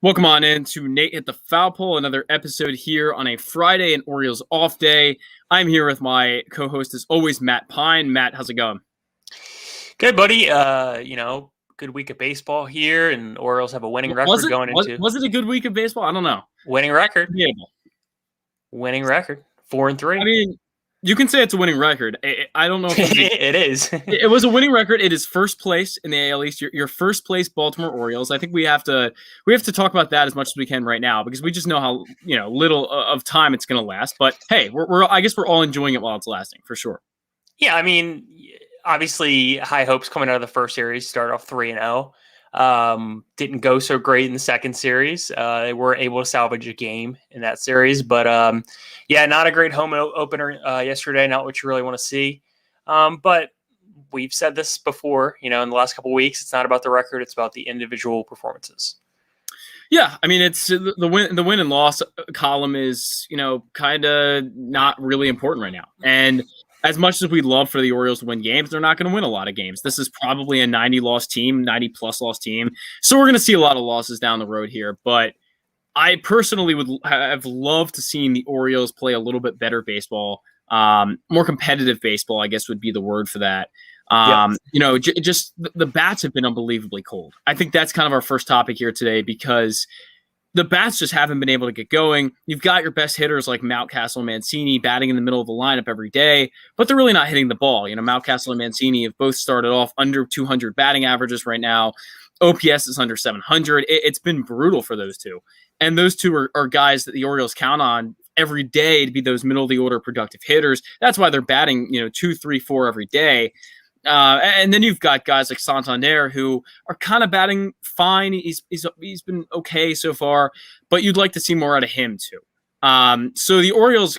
Welcome on in to Nate Hit the Foul Pole, another episode here on a Friday and Orioles off day. I'm here with my co-host, as always, Matt Pine. Matt, how's it going? Good, buddy. Good week of baseball here, and Orioles have a winning Was record it going into was it a good week of baseball? I don't know. winning record. Debatable. Winning record, 4-3. I mean, you can say it's a winning record. I don't know if It is. it was a winning record. It is first place in the AL East. Your first place Baltimore Orioles. I think we have to talk about that as much as we can right now because we just know how little of time it's going to last. But hey, I guess we're all enjoying it while it's lasting for sure. Yeah, I mean, obviously, high hopes coming out of the first series. Started off 3-0. Didn't go so great in the second series. They were able to salvage a game in that series, but not a great home opener yesterday. Not what you really want to see. But we've said this before, in the last couple of weeks. It's not about the record; it's about the individual performances. Yeah, I mean, it's the win and loss column is kind of not really important right now, and as much as we'd love for the Orioles to win games, they're not going to win a lot of games. This is probably a 90-loss team, 90-plus loss team. So we're going to see a lot of losses down the road here. But I personally would have loved to see the Orioles play a little bit better baseball, more competitive baseball, I guess would be the word for that. Just the bats have been unbelievably cold. I think that's kind of our first topic here today because the bats just haven't been able to get going. You've got your best hitters like Mao Castle and Mancini batting in the middle of the lineup every day, but they're really not hitting the ball. Mao Castle and Mancini have both started off under 200 batting averages right now. OPS is under 700. It's been brutal for those two. And those two are guys that the Orioles count on every day to be those middle of the order productive hitters. That's why they're batting, 2, 3, 4 every day. And then you've got guys like Santander who are kind of batting fine. He's been okay so far, but you'd like to see more out of him too. So the Orioles,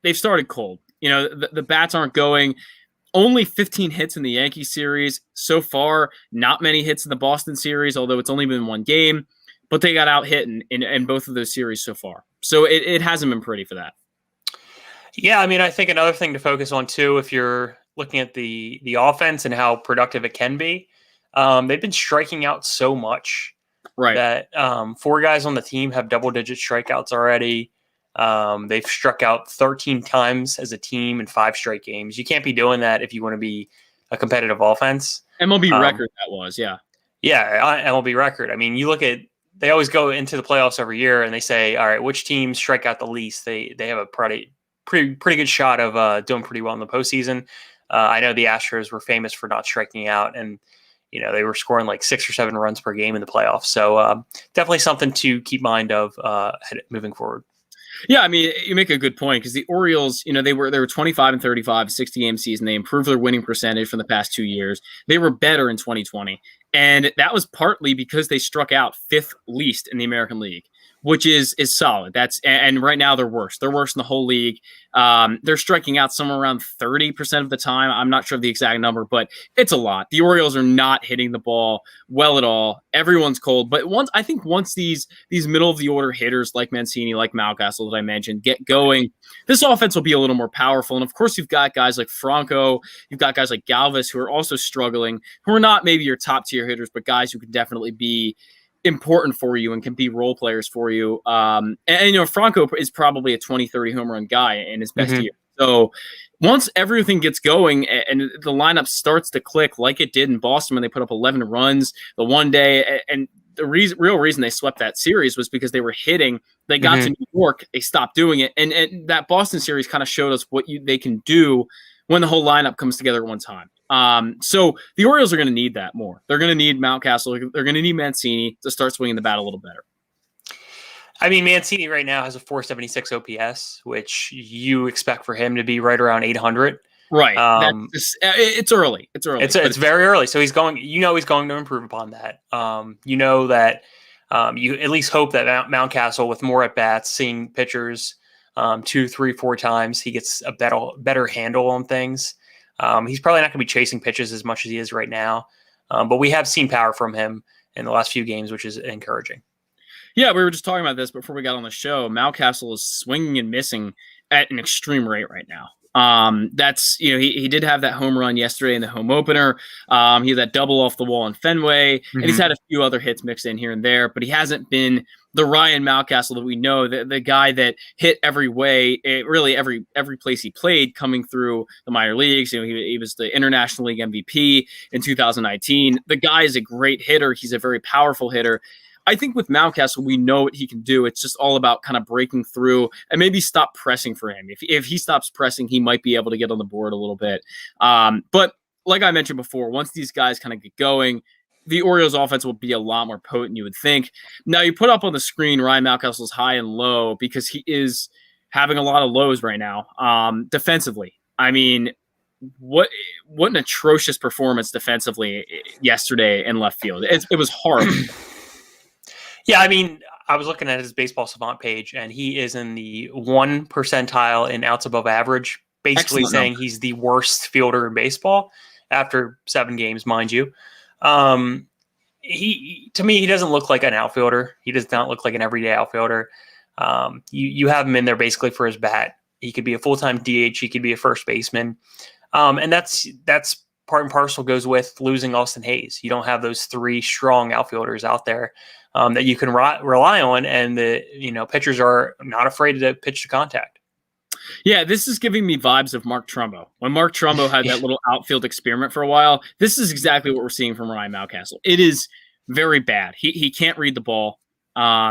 they've started cold. The bats aren't going. Only 15 hits in the Yankee series so far. Not many hits in the Boston series, although it's only been one game. But they got out hit in both of those series so far. So it hasn't been pretty for that. Yeah, I mean, I think another thing to focus on too, if you're looking at the offense and how productive it can be, they've been striking out so much that 4 guys on the team have double-digit strikeouts already. They've struck out 13 times as a team in 5 straight games. You can't be doing that if you want to be a competitive offense. MLB record that was, yeah. Yeah, MLB record. I mean, you look at they always go into the playoffs every year and they say, all right, which teams strike out the least? They have a pretty good shot of doing pretty well in the postseason. I know the Astros were famous for not striking out, and they were scoring like 6 or 7 runs per game in the playoffs. So definitely something to keep mind of moving forward. Yeah, I mean, you make a good point because the Orioles, they were 25 and 35, 60-game season. They improved their winning percentage from the past 2 years. They were better in 2020, and that was partly because they struck out 5th least in the American League, which is solid. And right now they're worse. They're worse in the whole league. They're striking out somewhere around 30% of the time. I'm not sure of the exact number, but it's a lot. The Orioles are not hitting the ball well at all. Everyone's cold. But once these middle of the order hitters like Mancini, like Mao Castle that I mentioned, get going, this offense will be a little more powerful. And of course, you've got guys like Franco, you've got guys like Galvis who are also struggling, who are not maybe your top tier hitters, but guys who can definitely be important for you and can be role players for you. Franco is probably a 20, 30 home run guy in his best year. So once everything gets going and the lineup starts to click like it did in Boston when they put up 11 runs the one day, and the real reason they swept that series was because they were hitting. They got to New York, they stopped doing it. And that Boston series kind of showed us what they can do when the whole lineup comes together at one time. So the Orioles are going to need that more. They're going to need Mount Castle. They're going to need Mancini to start swinging the bat a little better. I mean, Mancini right now has a 476 OPS, which you expect for him to be right around 800. Right. It's early. It's very early. So he's going to improve upon that. You at least hope that Mount Castle with more at bats, seeing pitchers 2, 3, 4 times, he gets a better handle on things. He's probably not going to be chasing pitches as much as he is right now. But we have seen power from him in the last few games, which is encouraging. Yeah, we were just talking about this before we got on the show. Mao Castle is swinging and missing at an extreme rate right now. That's, he did have that home run yesterday in the home opener. He had that double off the wall in Fenway, and he's had a few other hits mixed in here and there, but he hasn't been the Ryan Mountcastle that we know, the guy that hit every way, really every place he played coming through the minor leagues. He was the International League MVP in 2019. The guy is a great hitter. He's a very powerful hitter. I think with Mountcastle, we know what he can do. It's just all about kind of breaking through and maybe stop pressing for him. If he stops pressing, he might be able to get on the board a little bit. But like I mentioned before, once these guys kind of get going, the Orioles offense will be a lot more potent, you would think. Now, you put up on the screen Ryan Mountcastle's high and low because he is having a lot of lows right now defensively. I mean, what an atrocious performance defensively yesterday in left field. It was horrible. Yeah, I mean, I was looking at his Baseball Savant page, and he is in the 1 percentile in outs above average, basically saying he's the worst fielder in baseball after 7 games, mind you. To me, he doesn't look like an outfielder. He does not look like an everyday outfielder. You have him in there basically for his bat. He could be a full-time DH. He could be a first baseman. And that's part and parcel goes with losing Austin Hayes. You don't have those 3 strong outfielders out there that you can rely on, and the pitchers are not afraid to pitch to contact. Yeah, this is giving me vibes of Mark Trumbo. When Mark Trumbo had that little outfield experiment for a while, this is exactly what we're seeing from Ryan Mountcastle. It is very bad. He can't read the ball.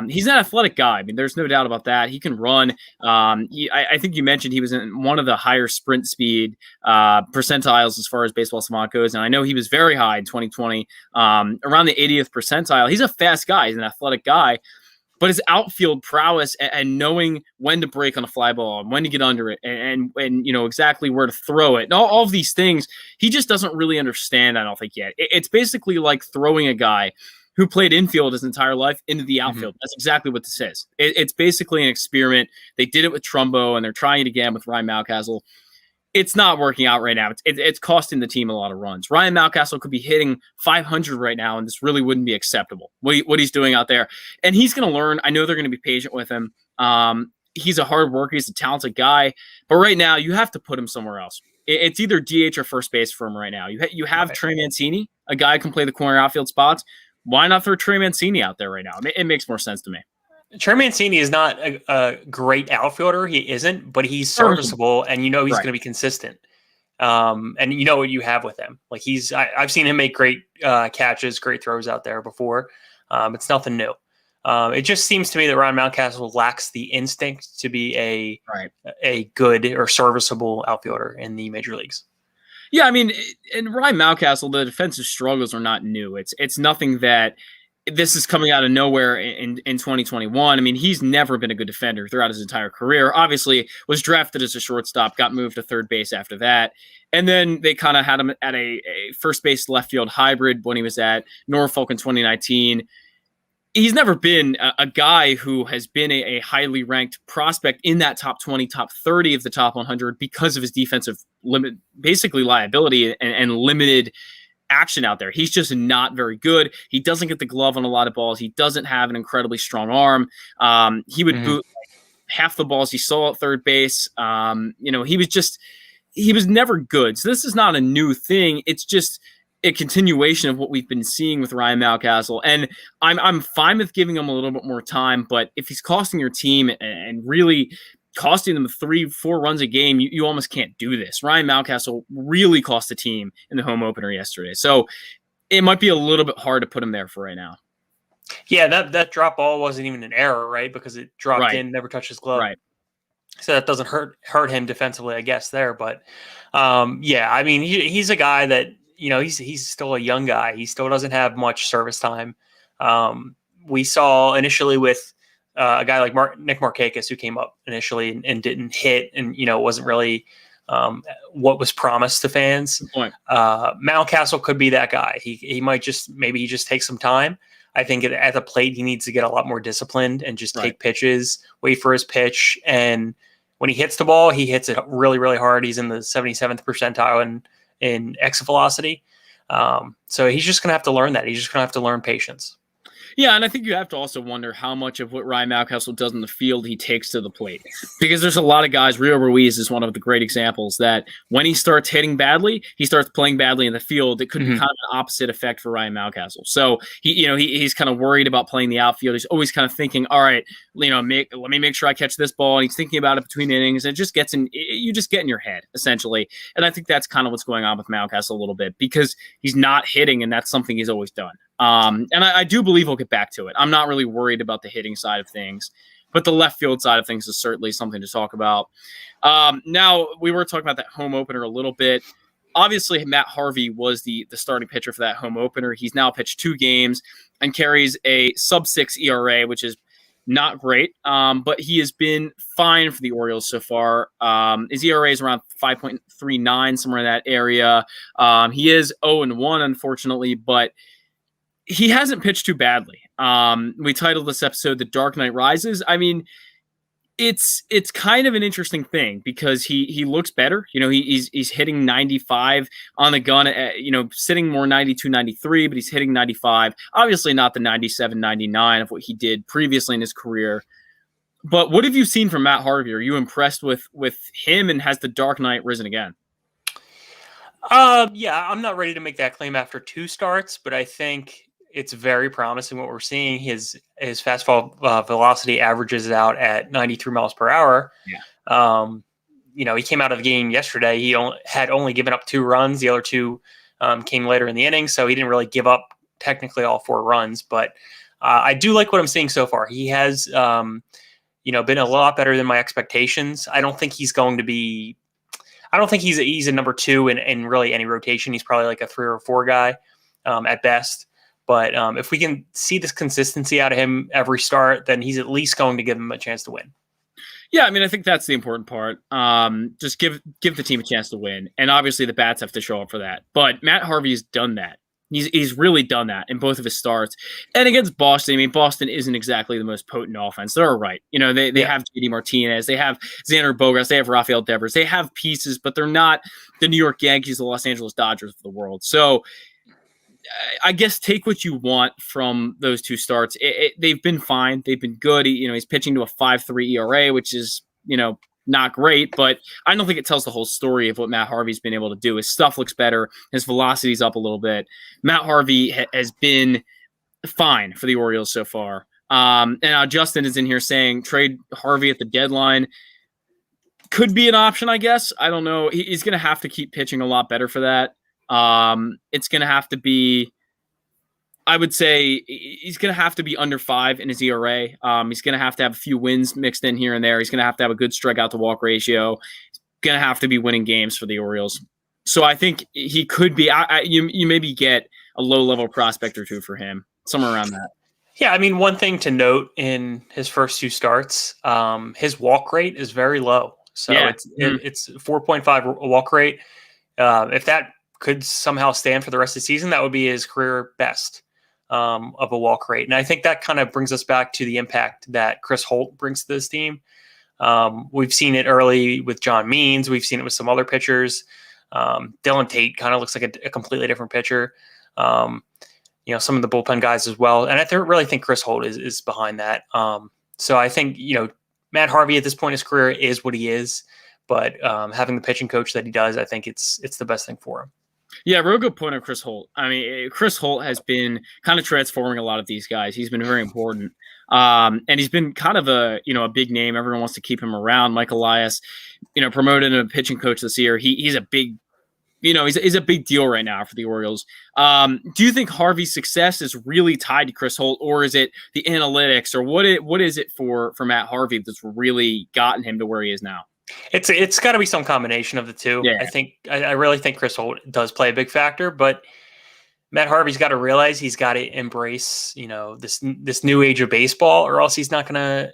He's an athletic guy. I mean, there's no doubt about that. He can run. I think you mentioned he was in one of the higher sprint speed percentiles as far as Baseball Savant goes. And I know he was very high in 2020, around the 80th percentile. He's a fast guy. He's an athletic guy. But his outfield prowess and knowing when to break on a fly ball and when to get under it and exactly where to throw it and all of these things, he just doesn't really understand, I don't think, yet. It's basically like throwing a guy who played infield his entire life into the outfield. That's exactly what this is. It's basically an experiment. They did it with Trumbo, and they're trying it again with Ryan Mountcastle. It's not working out right now. It's costing the team a lot of runs. Ryan Mountcastle could be hitting 500 right now, and this really wouldn't be acceptable, what he's doing out there. And he's going to learn. I know they're going to be patient with him. He's a hard worker. He's a talented guy. But right now, you have to put him somewhere else. It's either DH or first base for him right now. You have Trey Mancini, a guy who can play the corner outfield spots. Why not throw Trey Mancini out there right now? It makes more sense to me. Trey Mancini is not a great outfielder. He isn't, but he's serviceable, and he's going to be consistent. And you know what you have with him. Like I've seen him make great catches, great throws out there before. It's nothing new. It just seems to me that Ryan Mountcastle lacks the instinct to be a good or serviceable outfielder in the major leagues. Yeah, I mean, in Ryan Mountcastle, the defensive struggles are not new. It's nothing that this is coming out of nowhere in 2021. I mean, he's never been a good defender throughout his entire career. Obviously, was drafted as a shortstop, got moved to third base after that. And then they kind of had him at a first base left field hybrid when he was at Norfolk in 2019. He's never been a guy who has been a highly ranked prospect in that top 20, top 30 of the top 100 because of his defensive limit, basically liability and limited action out there. He's just not very good. He doesn't get the glove on a lot of balls. He doesn't have an incredibly strong arm. He would boot half the balls he saw at third base. He was never good. So this is not a new thing. It's just a continuation of what we've been seeing with Ryan Mountcastle. And I'm fine with giving him a little bit more time, but if he's costing your team and really costing them 3-4 runs a game, you almost can't do this. Ryan Mountcastle really cost the team in the home opener yesterday. So it might be a little bit hard to put him there for right now. Yeah, that drop ball wasn't even an error, right? Because it dropped in, never touched his glove. Right. So that doesn't hurt him defensively, I guess, there. But I mean, he's a guy that, he's still a young guy. He still doesn't have much service time. We saw initially with a guy like Nick Markakis, who came up initially and didn't hit, and wasn't really what was promised to fans. Mountcastle could be that guy. He might maybe just take some time. I think at the plate he needs to get a lot more disciplined and just take pitches, wait for his pitch, and when he hits the ball, he hits it really, really hard. He's in the 77th percentile in exit velocity. So he's just going to have to learn that. He's just going to have to learn patience. Yeah, and I think you have to also wonder how much of what Ryan Mountcastle does in the field he takes to the plate. Because there's a lot of guys, Rio Ruiz is one of the great examples, that when he starts hitting badly, he starts playing badly in the field. It could be kind of an opposite effect for Ryan Mountcastle. So he's kind of worried about playing the outfield. He's always kind of thinking, all right, let me make sure I catch this ball. And he's thinking about it between innings. And you just get in your head, essentially. And I think that's kind of what's going on with Mountcastle a little bit, because he's not hitting, and that's something he's always done. And I do believe he'll get back to it. I'm not really worried about the hitting side of things, but the left field side of things is certainly something to talk about. Now, we were talking about that home opener a little bit. Obviously, Matt Harvey was the starting pitcher for that home opener. He's now pitched 2 games and carries a sub-6 ERA, which is not great, but he has been fine for the Orioles so far. His ERA is around 5.39, somewhere in that area. He is 0-1, unfortunately, but he hasn't pitched too badly. We titled this episode "The Dark Knight Rises." I mean, it's kind of an interesting thing because he looks better. He's hitting 95 on the gun. Sitting more 92, 93, but he's hitting 95. Obviously, not the 97, 99 of what he did previously in his career. But what have you seen from Matt Harvey? Are you impressed with him, and has the Dark Knight risen again? Yeah, I'm not ready to make that claim after 2 starts, but I think it's very promising what we're seeing. His fastball velocity averages out at 93 miles per hour. Yeah. He came out of the game yesterday. He had only given up 2 runs. The other 2 came later in the inning, so he didn't really give up technically all 4 runs. But I do like what I'm seeing so far. He has, been a lot better than my expectations. I don't think he's going to be. I don't think he's a number 2 in really any rotation. He's probably like a 3 or 4 guy at best. But if we can see this consistency out of him every start, then he's at least going to give him a chance to win. Yeah, I mean, I think that's the important part. Just give the team a chance to win. And obviously the bats have to show up for that. But Matt Harvey has done that. He's really done that in both of his starts. And against Boston, I mean, Boston isn't exactly the most potent offense. They're all right. They have JD Martinez. They have Xander Bogaerts. They have Rafael Devers. They have pieces, but they're not the New York Yankees, the Los Angeles Dodgers of the world. So I guess take what you want from those 2 starts. They've been fine. They've been good. He's pitching to a 5.3 ERA, which is, not great, but I don't think it tells the whole story of what Matt Harvey's been able to do. His stuff looks better. His velocity's up a little bit. Matt Harvey has been fine for the Orioles so far. And now Justin is in here saying trade Harvey at the deadline. Could be an option, I guess. I don't know. He's going to have to keep pitching a lot better for that. It's going to have to be, I would say he's going to have to be under 5 in his ERA. He's going to have a few wins mixed in here and there. He's going to have a good strikeout to walk ratio. He's going to have to be winning games for the Orioles. So I think he could be, you maybe get a low level prospect or 2 for him, somewhere around that. Yeah. I mean, one thing to note in his first 2 starts, his walk rate is very low. So it's 4.5 walk rate. If that could somehow stand for the rest of the season, that would be his career best of a walk rate. And I think that kind of brings us back to the impact that Chris Holt brings to this team. We've seen it early with John Means. We've seen it with some other pitchers. Dylan Tate kind of looks like a completely different pitcher. Some of the bullpen guys as well. And I really think Chris Holt is behind that. So I think, Matt Harvey at this point in his career is what he is, but having the pitching coach that he does, I think it's the best thing for him. Yeah, real good point on Chris Holt. I mean, Chris Holt has been kind of transforming a lot of these guys. He's been very important. And he's been kind of a big name. Everyone wants to keep him around. Mike Elias, promoted a pitching coach this year. He's a big, he's a big deal right now for the Orioles. Do you think Harvey's success is really tied to Chris Holt, or is it the analytics, or what is it for Matt Harvey that's really gotten him to where he is now? It's got to be some combination of the 2. Yeah. I really think Chris Holt does play a big factor, but Matt Harvey's got to realize he's got to embrace, this new age of baseball, or else he's not gonna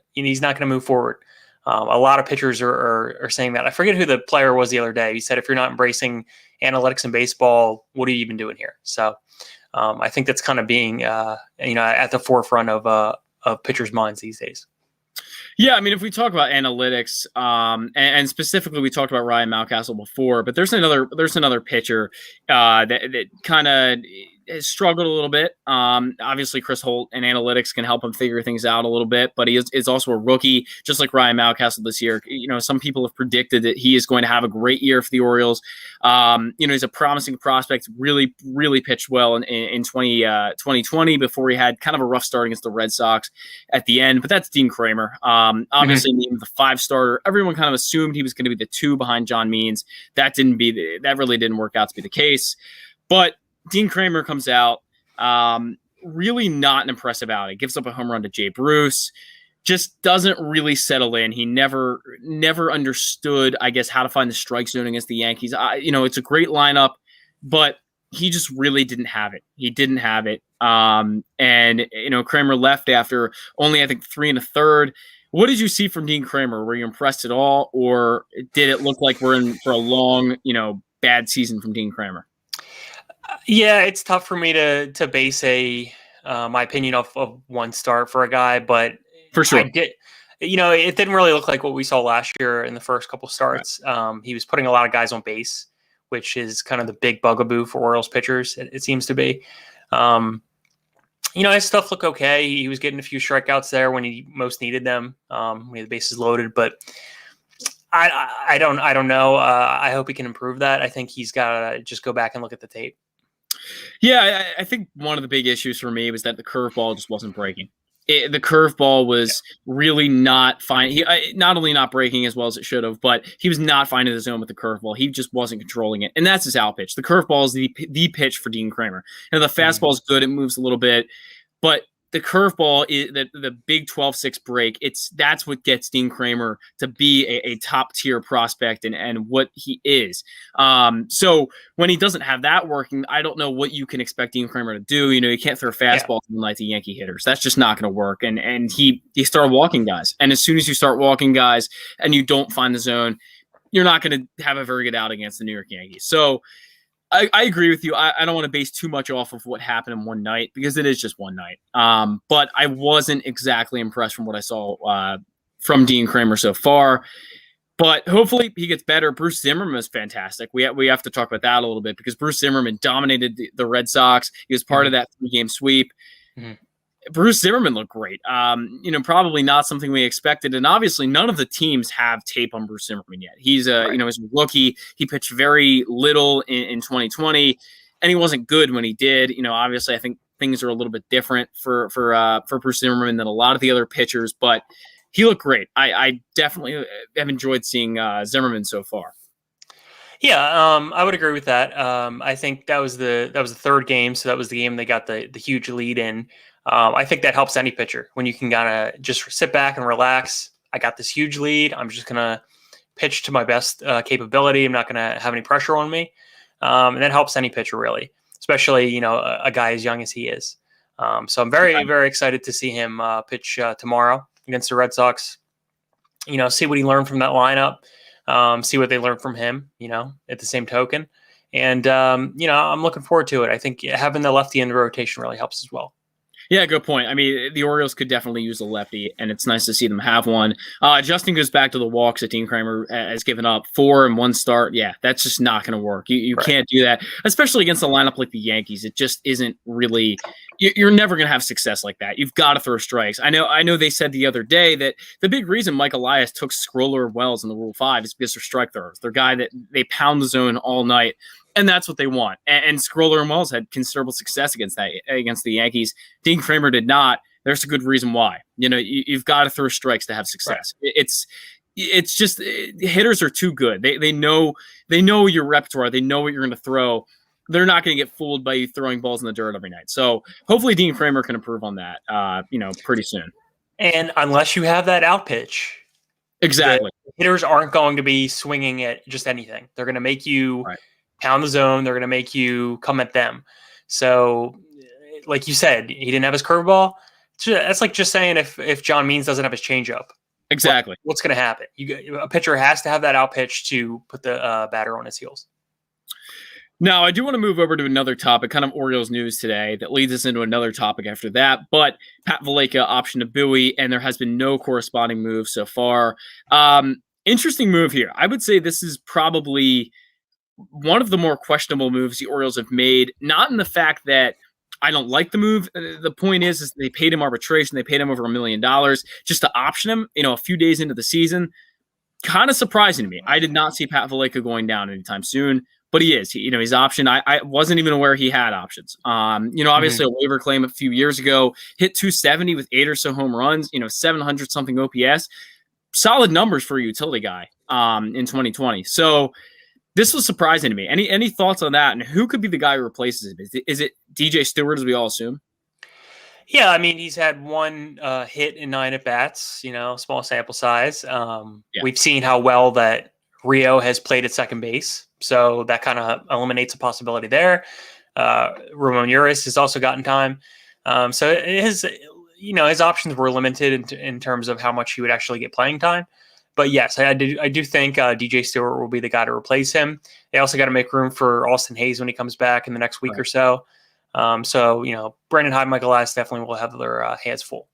move forward. A lot of pitchers are saying that. I forget who the player was the other day. He said, if you're not embracing analytics in baseball, what are you even doing here? So I think that's kind of being at the forefront of pitchers' minds these days. Yeah, I mean, if we talk about analytics, and specifically we talked about Ryan Mountcastle before, but there's another pitcher that kind of has struggled a little bit. Obviously, Chris Holt and analytics can help him figure things out a little bit, but he is also a rookie, just like Ryan Mao Castle this year. Some people have predicted that he is going to have a great year for the Orioles. He's a promising prospect, really, really pitched well in 2020 before he had kind of a rough start against the Red Sox at the end, but that's Dean Kramer. Obviously, named the 5 starter. Everyone kind of assumed he was going to be the 2 behind John Means. That really didn't work out to be the case. But Dean Kramer comes out, really not an impressive outing. Gives up a home run to Jay Bruce. Just doesn't really settle in. He never understood, I guess, how to find the strike zone against the Yankees. It's a great lineup, but he just really didn't have it. He didn't have it. Kramer left after only, I think, 3 1/3. What did you see from Dean Kramer? Were you impressed at all, or did it look like we're in for a long, bad season from Dean Kramer? Yeah, it's tough for me to base my opinion off of one start for a guy, but for sure, it didn't really look like what we saw last year in the first couple starts. Right. He was putting a lot of guys on base, which is kind of the big bugaboo for Orioles pitchers. It seems to be. His stuff looked okay. He was getting a few strikeouts there when he most needed them. When the bases loaded, but I don't know. I hope he can improve that. I think he's got to just go back and look at the tape. Yeah, I think one of the big issues for me was that the curveball just wasn't breaking. The curveball was really not fine. He not only not breaking as well as it should have, but he was not finding the zone with the curveball. He just wasn't controlling it, and that's his out pitch. The curveball is the pitch for Dean Kramer. And the fastball is good; it moves a little bit, but the curveball is the big 12-6 break. That's what gets Dean Kramer to be a top tier prospect and what he is. So when he doesn't have that working, I don't know what you can expect Dean Kramer to do. You can't throw fastballs like the Yankee hitters. That's just not going to work. And he started walking guys. And as soon as you start walking guys and you don't find the zone, you're not going to have a very good out against the New York Yankees. So I agree with you. I don't want to base too much off of what happened in one night because it is just one night. But I wasn't exactly impressed from what I saw from Dean Kramer so far. But hopefully he gets better. Bruce Zimmerman was fantastic. We have to talk about that a little bit because Bruce Zimmerman dominated the Red Sox. He was part of that 3-game sweep. Mm-hmm. Bruce Zimmerman looked great. Probably not something we expected. And obviously none of the teams have tape on Bruce Zimmerman yet. He's he's a rookie. He pitched very little in 2020 and he wasn't good when he did. Obviously I think things are a little bit different for Bruce Zimmerman than a lot of the other pitchers, but he looked great. I definitely have enjoyed seeing Zimmerman so far. Yeah, I would agree with that. I think that was the 3rd game. So that was the game they got the huge lead in. I think that helps any pitcher when you can kind of just sit back and relax. I got this huge lead. I'm just going to pitch to my best capability. I'm not going to have any pressure on me. And that helps any pitcher really, especially, a guy as young as he is. So I'm very, very excited to see him pitch tomorrow against the Red Sox. See what he learned from that lineup. See what they learned from him, at the same token. And, I'm looking forward to it. I think having the lefty in the rotation really helps as well. Yeah, good point. I mean, the Orioles could definitely use a lefty, and it's nice to see them have one. Justin goes back to the walks that Dean Kramer has given up. 4 in 1 start. Yeah, that's just not going to work. You can't do that, especially against a lineup like the Yankees. It just isn't really – you're never going to have success like that. You've got to throw strikes. I know they said the other day that the big reason Mike Elias took Scroller and Wells in the Rule 5 is because they're strike throwers. They're a guy that they pound the zone all night. And that's what they want. And Scroller and Wells had considerable success against the Yankees. Dean Kramer did not. There's a good reason why. You've got to throw strikes to have success. Right. It's just hitters are too good. They know your repertoire. They know what you're going to throw. They're not going to get fooled by you throwing balls in the dirt every night. So hopefully Dean Kramer can improve on that. Pretty soon. And unless you have that out pitch, exactly, the hitters aren't going to be swinging at just anything. They're going to make you. Right. Pound the zone. They're going to make you come at them. So, like you said, he didn't have his curveball. That's like just saying if John Means doesn't have his changeup. Exactly. What's going to happen? A pitcher has to have that out pitch to put the batter on his heels. Now, I do want to move over to another topic, kind of Orioles news today, that leads us into another topic after that. But Pat Valaika optioned a Bowie, and there has been no corresponding move so far. Interesting move here. I would say this is probably one of the more questionable moves the Orioles have made, not in the fact that I don't like the move. The point is they paid him arbitration. They paid him over $1 million just to option him, a few days into the season. Kind of surprising to me. I did not see Pat Vallejo going down anytime soon, but he is. He's optioned. I wasn't even aware he had options. Obviously a waiver claim a few years ago, hit 270 with 8 or so home runs, 700 something OPS. Solid numbers for a utility guy in 2020. So this was surprising to me. Any thoughts on that? And who could be the guy who replaces him? Is it DJ Stewart, as we all assume? Yeah, I mean, he's had one hit in 9 at-bats, small sample size. We've seen how well that Rio has played at second base, so that kind of eliminates a possibility there. Ramon Urias has also gotten time. So his options were limited in terms of how much he would actually get playing time. But yes, I do think DJ Stewart will be the guy to replace him. They also got to make room for Austin Hayes when he comes back in the next week or so. Brandon Hyde, Michael Elias definitely will have their hands full.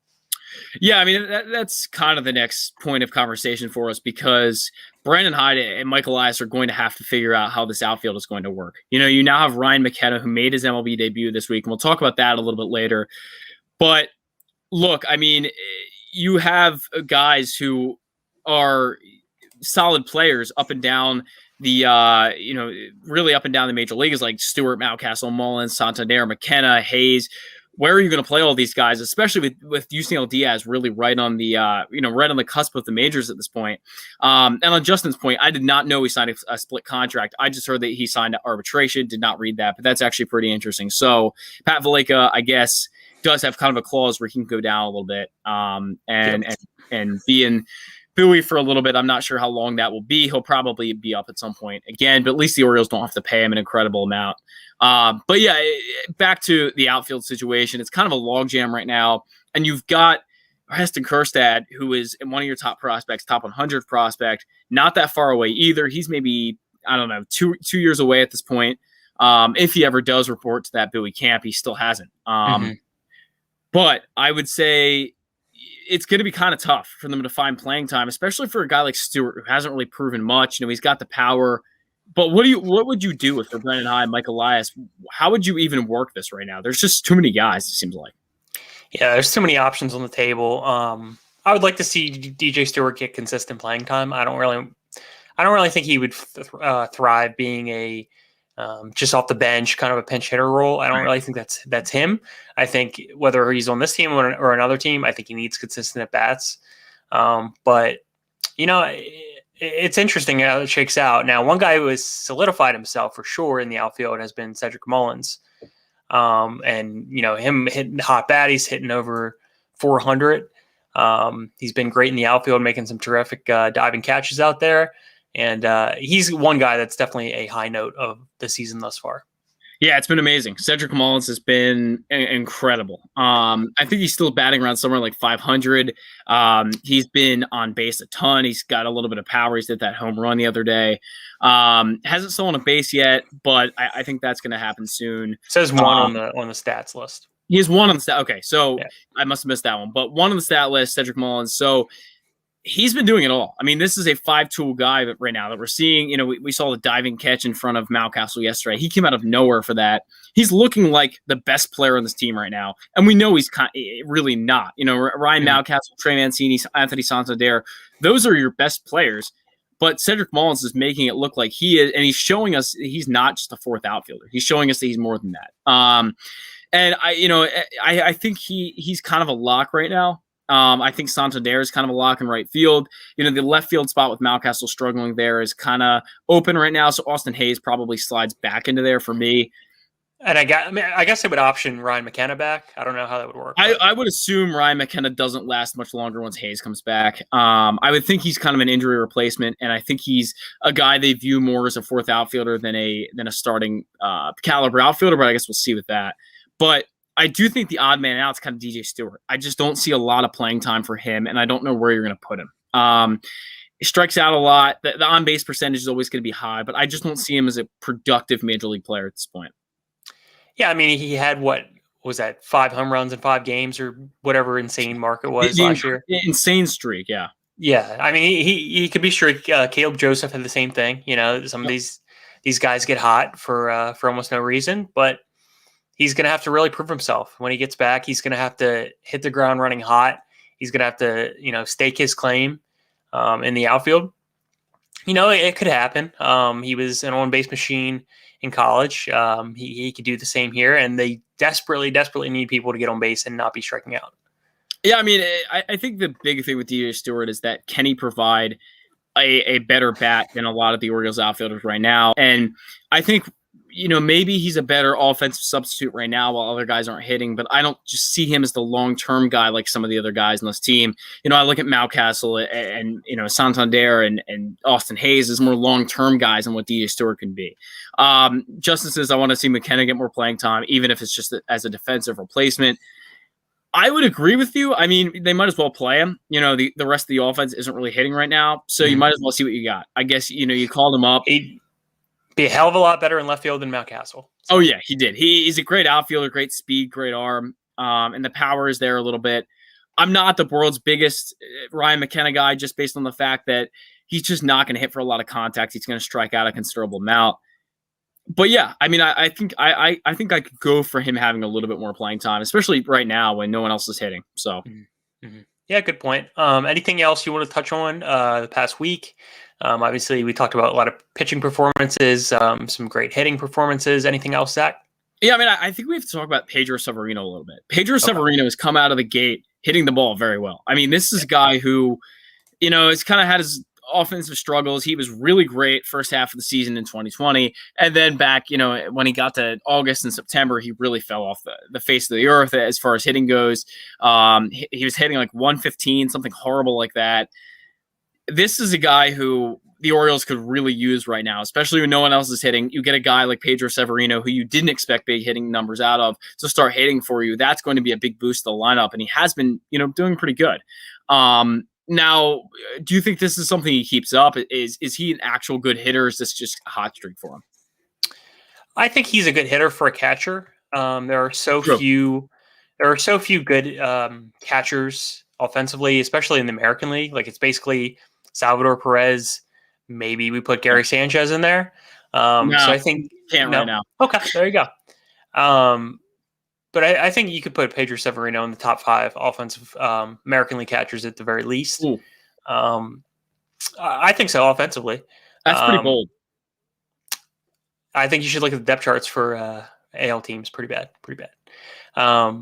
Yeah, I mean, that's kind of the next point of conversation for us, because Brandon Hyde and Michael Elias are going to have to figure out how this outfield is going to work. You now have Ryan McKenna, who made his MLB debut this week, and we'll talk about that a little bit later. But look, I mean, you have guys who are solid players up and down the really up and down the major leagues, like Stewart, Mao Castle, Mullins, Santander, McKenna, Hayes. Where are you going to play all these guys, especially with Yusniel Diaz really right on the right on the cusp of the majors at this point? And on Justin's point, I did not know he signed a split contract. I just heard that he signed arbitration. Did not read that, but that's actually pretty interesting. So Pat Vallejo, I guess, does have kind of a clause where he can go down a little bit and be in Bowie for a little bit. I'm not sure how long that will be. He'll probably be up at some point again, but at least the Orioles don't have to pay him an incredible amount. But yeah, back to the outfield situation. It's kind of a logjam right now, and you've got Heston Kjerstad, who is one of your top prospects, top 100 prospect, not that far away either. He's maybe, I don't know, two years away at this point. If he ever does report to that Bowie camp, he still hasn't. But I would say it's going to be kind of tough for them to find playing time, especially for a guy like Stewart, who hasn't really proven much. He's got the power, but what would you do if for Brandon Hyde, Michael Elias? How would you even work this right now? There's just too many guys, it seems like. Yeah, there's too many options on the table. I would like to see DJ Stewart get consistent playing time. I don't really think he would thrive being a just off the bench, kind of a pinch hitter role. I don't really think that's him. I think whether he's on this team or another team, I think he needs consistent at bats. But it's interesting how it shakes out. Now, one guy who has solidified himself for sure in the outfield has been Cedric Mullins. And him hitting hot bat, he's hitting over 400. He's been great in the outfield, making some terrific diving catches out there. And he's one guy that's definitely a high note of the season thus far. Yeah, it's been amazing. Cedric Mullins has been incredible. I think he's still batting around somewhere like 500. He's been on base a ton. He's got a little bit of power. He did that home run the other day. Hasn't stolen a base yet, but I think that's going to happen soon. It says one on the stats list. He has one on the stat. Okay, so yeah. I must have missed that one. But one on the stat list, Cedric Mullins. So he's been doing it all. I mean, this is a 5-tool guy right now that we're seeing. We saw the diving catch in front of Mao Castle yesterday. He came out of nowhere for that. He's looking like the best player on this team right now. And we know he's really not. Ryan Mao Castle, Trey Mancini, Anthony Santander, those are your best players. But Cedric Mullins is making it look like he is, and he's showing us he's not just a fourth outfielder. He's showing us that he's more than that. And I think he's kind of a lock right now. I think Santander is kind of a lock in right field. The left field spot with Mao Castle struggling there is kind of open right now. So Austin Hayes probably slides back into there for me. And I guess I would option Ryan McKenna back. I don't know how that would work. I would assume Ryan McKenna doesn't last much longer once Hayes comes back. I would think he's kind of an injury replacement, and I think he's a guy they view more as a fourth outfielder than a starting caliber outfielder. But I guess we'll see with that. But I do think the odd man out is kind of DJ Stewart. I just don't see a lot of playing time for him, and I don't know where you're going to put him. He strikes out a lot. The on-base percentage is always going to be high, but I just don't see him as a productive major league player at this point. Yeah, I mean, he had, what was that, 5 home runs in 5 games or whatever insane mark it was last year? Insane streak, yeah. Yeah, I mean, he could be sure Caleb Joseph had the same thing. Some of these these guys get hot for almost no reason, but he's going to have to really prove himself when he gets back. He's going to have to hit the ground running hot. He's going to have to, stake his claim in the outfield. It could happen. He was an on-base machine in college. He could do the same here, and they desperately need people to get on base and not be striking out. Yeah, I mean, I think the big thing with DJ Stewart is that can he provide a better bat than a lot of the Orioles outfielders right now? And I think, maybe he's a better offensive substitute right now while other guys aren't hitting, but I don't just see him as the long-term guy like some of the other guys in this team. I look at Mao Castle and Santander and Austin Hayes as more long-term guys than what DJ Stewart can be. Justin says, I want to see McKenna get more playing time, even if it's just as a defensive replacement. I would agree with you. I mean, they might as well play him. The rest of the offense isn't really hitting right now, so you might as well see what you got. I guess, you called him up. He'd be a hell of a lot better in left field than Mount Castle. So. Oh, yeah, he did. He's a great outfielder, great speed, great arm, and the power is there a little bit. I'm not the world's biggest Ryan McKenna guy just based on the fact that he's just not going to hit for a lot of contact. He's going to strike out a considerable amount. But yeah, I mean, I think I could go for him having a little bit more playing time, especially right now when no one else is hitting. So, yeah, good point. Anything else you want to touch on the past week? Obviously, we talked about a lot of pitching performances, some great hitting performances. Anything else, Zach? Yeah, I mean, I think we have to talk about Pedro Severino a little bit. Pedro Severino has come out of the gate hitting the ball very well. I mean, this is a guy who, has kind of had his offensive struggles. He was really great first half of the season in 2020. And then back, when he got to August and September, he really fell off the face of the earth as far as hitting goes. He was hitting like 115, something horrible like that. This is a guy who the Orioles could really use right now, especially when no one else is hitting. You get a guy like Pedro Severino, who you didn't expect big hitting numbers out of, to start hitting for you. That's going to be a big boost to the lineup. And he has been, doing pretty good. Now, do you think this is something he keeps up? Is he an actual good hitter? Or is this just a hot streak for him? I think he's a good hitter for a catcher. There are so few good catchers offensively, especially in the American League. Like, it's basically Salvador Perez. Maybe we put Gary Sanchez in there. No, so I think right now. Okay, there you go. But I think you could put Pedro Severino in the top 5 offensive American League catchers at the very least. I think so offensively. That's pretty bold. I think you should look at the depth charts for AL teams. Pretty bad. They are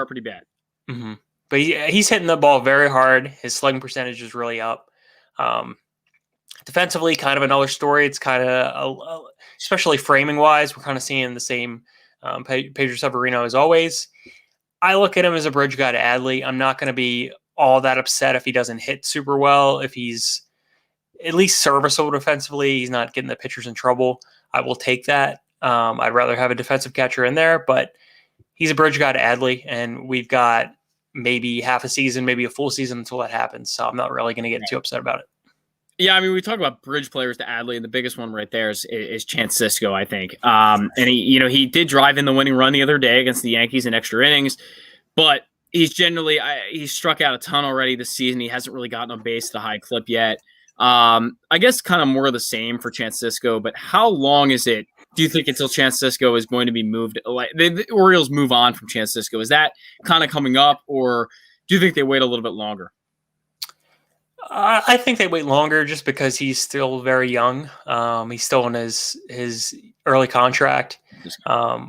pretty bad. Mm-hmm. But he's hitting the ball very hard. His slugging percentage is really up. Defensively, kind of another story. It's kind of, especially framing wise, we're kind of seeing the same Pedro Severino as always. I look at him as a bridge guy to Adley. I'm not going to be all that upset if he doesn't hit super well. If he's at least serviceable defensively, he's not getting the pitchers in trouble. I will take that. I'd rather have a defensive catcher in there, but he's a bridge guy to Adley, and we've got maybe half a season, maybe a full season until that happens. So I'm not really going to get too upset about it. Yeah, I mean, we talk about bridge players to Adley, and the biggest one right there is Chance Sisco, I think. And he did drive in the winning run the other day against the Yankees in extra innings, but he's he's struck out a ton already this season. He hasn't really gotten on base at a high clip yet. I guess kind of more of the same for Chance Sisco, but how long is it, do you think, until Chance Sisco is going to be moved? Like the Orioles move on from Chance Sisco? Is that kind of coming up, or do you think they wait a little bit longer? I think they wait longer just because he's still very young. He's still in his early contract. Yeah,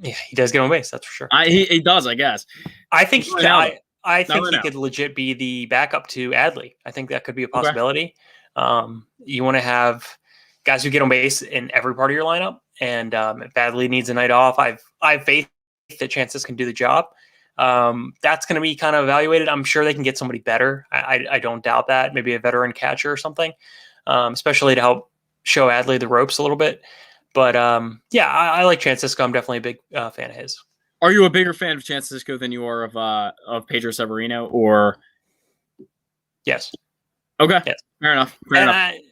he does get on base, that's for sure. He does, I guess. I think he could legit be the backup to Adley. I think that could be a possibility. Okay. You want to have guys who get on base in every part of your lineup, and if Adley needs a night off, I have faith that Chances can do the job. That's going to be kind of evaluated. I'm sure they can get somebody better. I don't doubt that. Maybe a veteran catcher or something, especially to help show Adley the ropes a little bit. But I like Chance Sisco. I'm definitely a big fan of his. Are you a bigger fan of Chance Sisco than you are of Pedro Severino? Or yes. Okay. Yes. Fair enough.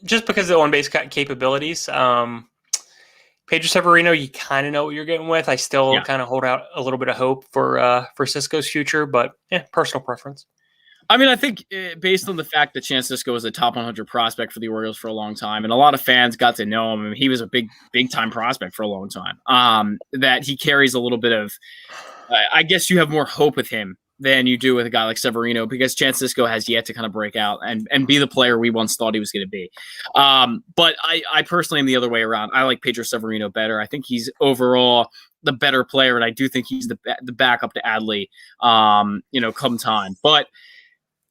Just because of the on-base capabilities. Pedro Severino, you kind of know what you're getting with. I still kind of hold out a little bit of hope for Sisco's future, but personal preference. I mean, I think based on the fact that Chance Sisco was a top 100 prospect for the Orioles for a long time, and a lot of fans got to know him, and he was a big time prospect for a long time. That he carries a little bit of, I guess you have more hope with him than you do with a guy like Severino, because Chance Sisco has yet to kind of break out and be the player we once thought he was going to be. But I personally am the other way around. I like Pedro Severino better. I think he's overall the better player, and I do think he's the backup to Adley, come time. But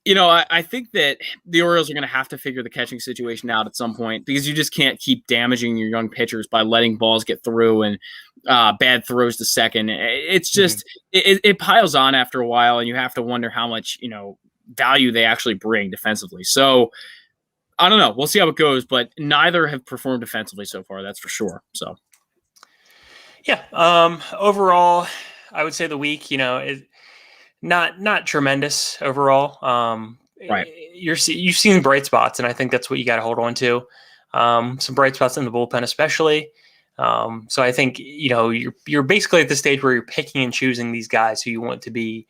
I think that the Orioles are going to have to figure the catching situation out at some point, because you just can't keep damaging your young pitchers by letting balls get through and bad throws to second. It's just it piles on after a while, and you have to wonder how much value they actually bring defensively. So I don't know. We'll see how it goes, but neither have performed defensively so far. That's for sure. So yeah, overall, I would say the week, not tremendous overall. Right. You've seen bright spots, and I think that's what you got to hold on to. Some bright spots in the bullpen, especially. So I think you're basically at the stage where you're picking and choosing these guys who you want to be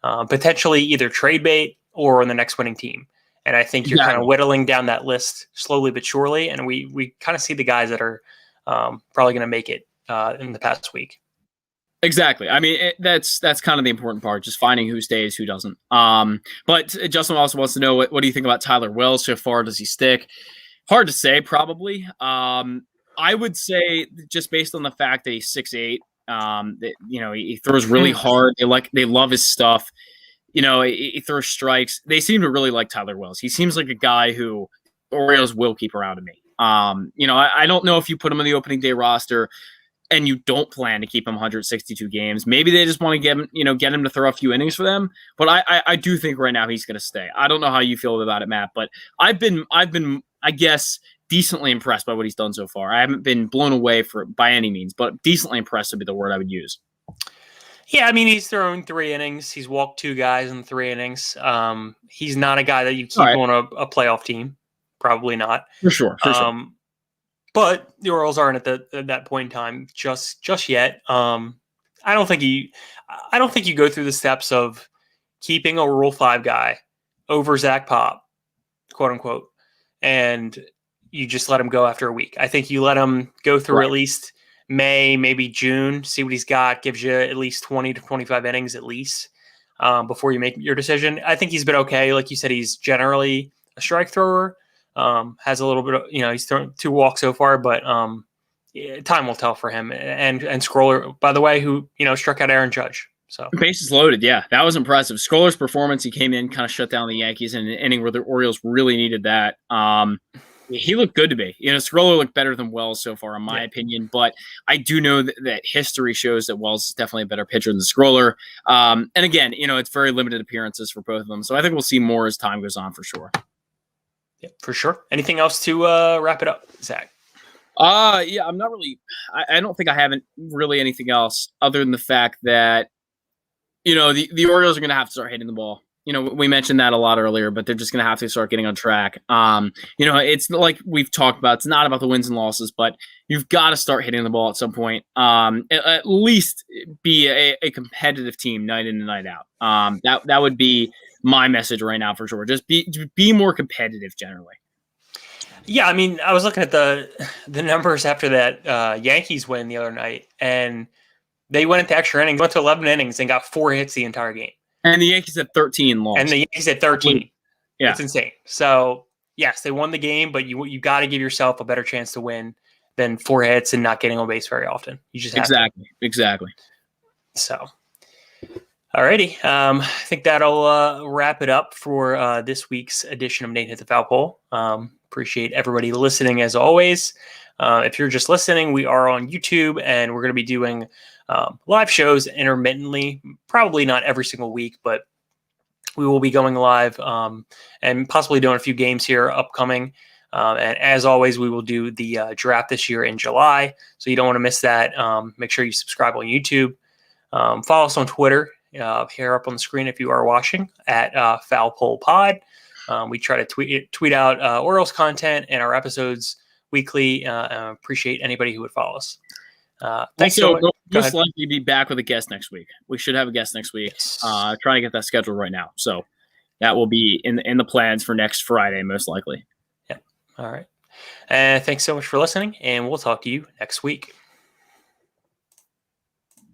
potentially either trade bait or on the next winning team. And I think you're kind of whittling down that list slowly but surely. And we kind of see the guys that are probably going to make it in the past week. Exactly. I mean, that's kind of the important part, just finding who stays, who doesn't. But Justin also wants to know, what do you think about Tyler Wells so far? Does he stick? Hard to say, probably. I would say, just based on the fact that he's 6'8", that he throws really hard. They love his stuff. He throws strikes. They seem to really like Tyler Wells. He seems like a guy who Orioles will keep around to me. I don't know if you put him on the opening day roster and you don't plan to keep him 162 games. Maybe they just want to get him to throw a few innings for them. But I do think right now he's going to stay. I don't know how you feel about it, Matt, but I've been, I guess, decently impressed by what he's done so far. I haven't been blown away by any means, but decently impressed would be the word I would use. Yeah, I mean, he's thrown 3 innings. He's walked 2 guys in 3 innings. He's not a guy that you keep on a playoff team. Probably not. For sure. But the Orioles aren't at that point in time just yet. I don't think you go through the steps of keeping a Rule 5 guy over Zach Pop, quote unquote, and you just let him go after a week. I think you let him go through at least May, maybe June, see what he's got, gives you at least 20 to 25 innings at least before you make your decision. I think he's been okay. Like you said, he's generally a strike thrower. Has a little bit of, he's thrown 2 walks so far, but time will tell for him. And Scroller, by the way, who, struck out Aaron Judge. So bases loaded. Yeah, that was impressive. Scroller's performance, he came in, kind of shut down the Yankees in an inning where the Orioles really needed that. He looked good to me. Scroller looked better than Wells so far, in my opinion, but I do know that history shows that Wells is definitely a better pitcher than Scroller. And again, it's very limited appearances for both of them. So I think we'll see more as time goes on for sure. Yeah, for sure. Anything else to wrap it up, Zach? Yeah, I'm not really. I don't think I haven't really anything else other than the fact that the Orioles are going to have to start hitting the ball. We mentioned that a lot earlier, but they're just going to have to start getting on track. It's like we've talked about. It's not about the wins and losses, but you've got to start hitting the ball at some point. At least be a competitive team night in and night out. That would be my message right now for sure. Just be more competitive generally. Yeah, I mean, I was looking at the numbers after that Yankees win the other night, and they went into extra innings, went to 11 innings, and got 4 hits the entire game. And the Yankees had 13 lost. And the Yankees had 13. Yeah. It's insane. So, yes, they won the game, but you got to give yourself a better chance to win than 4 hits and not getting on base very often. You just have to. Exactly. So, alrighty. I think that'll wrap it up for this week's edition of Nate Hit the Foul Pole. Appreciate everybody listening as always. If you're just listening, we are on YouTube, and we're going to be doing live shows intermittently, probably not every single week, but we will be going live and possibly doing a few games here upcoming. And as always, we will do the draft this year in July, so you don't want to miss that. Make sure you subscribe on YouTube. Follow us on Twitter here up on the screen if you are watching at Foul Pole Pod. We try to tweet out Orioles content and our episodes weekly. Appreciate anybody who would follow us. Thanks so much. We'll most likely be back with a guest next week. We should have a guest next week. Yes. Trying to get that scheduled right now. So that will be in the plans for next Friday, most likely. Yeah. All right. And thanks so much for listening, and we'll talk to you next week.